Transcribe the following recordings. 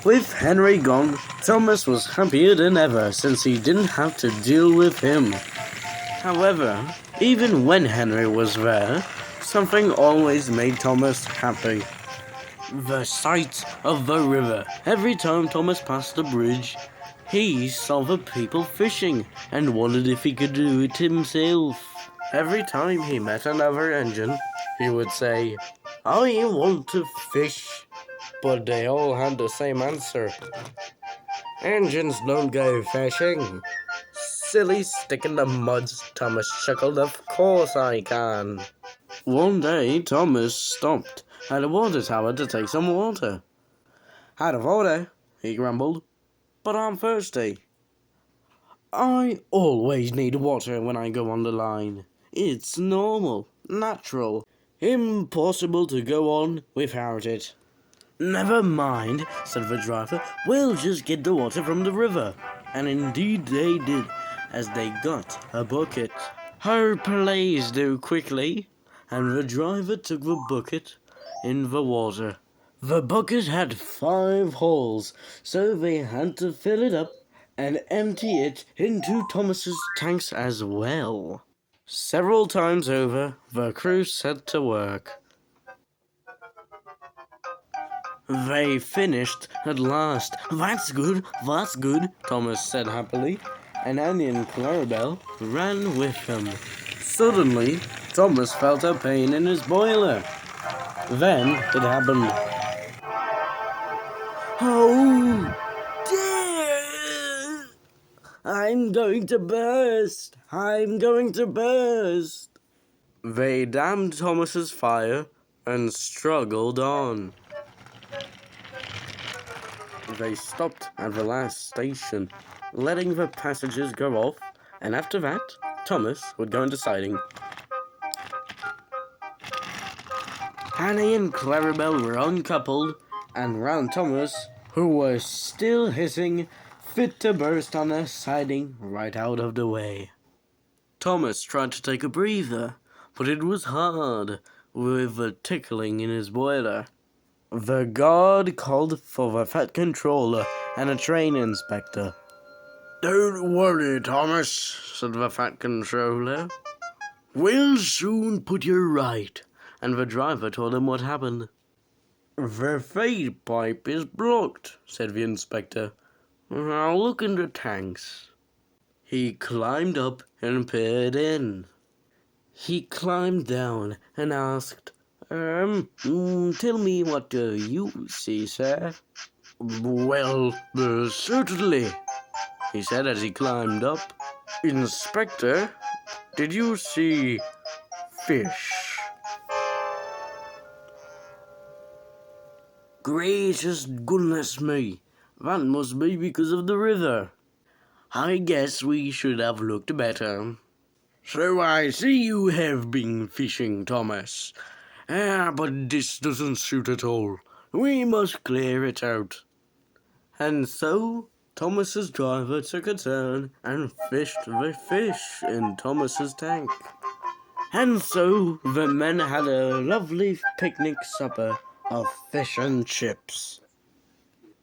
With Henry gone, Thomas was happier than ever since he didn't have to deal with him. However, even when Henry was there, something always made Thomas happy. The sight of the river. Every time Thomas passed the bridge, he saw the people fishing and wondered if he could do it himself. Every time he met another engine, he would say, "I want to fish." But they all had the same answer. "Engines don't go fishing." "Silly stick in the mud," Thomas chuckled. "Of course I can." One day, Thomas stopped at a water tower to take some water. "Out of water," he grumbled, "but I'm thirsty." "I always need water when I go on the line. It's normal, natural, impossible to go on without it." "Never mind," said the driver. "We'll just get the water from the river." And indeed they did, as they got a bucket. "Oh, please do quickly." And the driver took the bucket in the water. The bucket had 5 holes, so they had to fill it up and empty it into Thomas's tanks as well. Several times over, the crew set to work. They finished at last. That's good, Thomas said happily, and Annie and Clarabelle ran with him. Suddenly, Thomas felt a pain in his boiler. Then it happened. "Oh, dear! I'm going to burst! I'm going to burst!" They dammed Thomas's fire and struggled on. They stopped at the last station, letting the passengers go off, and after that, Thomas would go into siding. Annie and Clarabelle were uncoupled, and round Thomas, who was still hissing, fit to burst on the siding right out of the way. Thomas tried to take a breather, but it was hard with the tickling in his boiler. The guard called for the Fat Controller and a train inspector. "Don't worry, Thomas," said the Fat Controller. "We'll soon put you right." And the driver told him what happened. "The feed pipe is blocked," said the inspector. "I'll look in the tanks." He climbed up and peered in. He climbed down and asked, "Tell me what you see, sir." "Well, certainly," he said as he climbed up. "Inspector, did you see fish?" "Gracious goodness me, that must be because of the river. I guess we should have looked better." "So I see you have been fishing, Thomas. But this doesn't suit at all. We must clear it out." And so Thomas's driver took a turn and fished the fish in Thomas's tank. And so the men had a lovely picnic supper of fish and chips.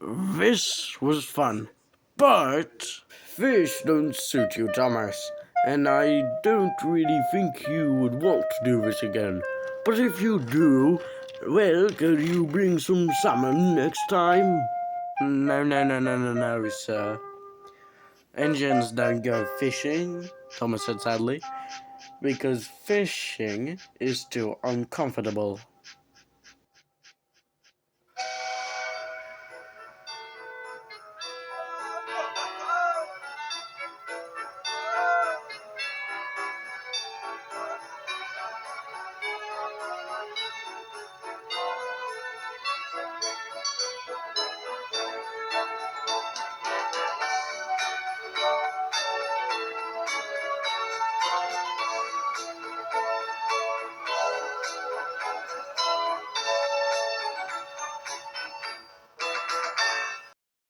This was fun, but fish don't suit you, Thomas, and I don't really think you would want to do this again. But if you do, well, could you bring some salmon next time? No, sir. Engines don't go fishing, Thomas said sadly, because fishing is too uncomfortable.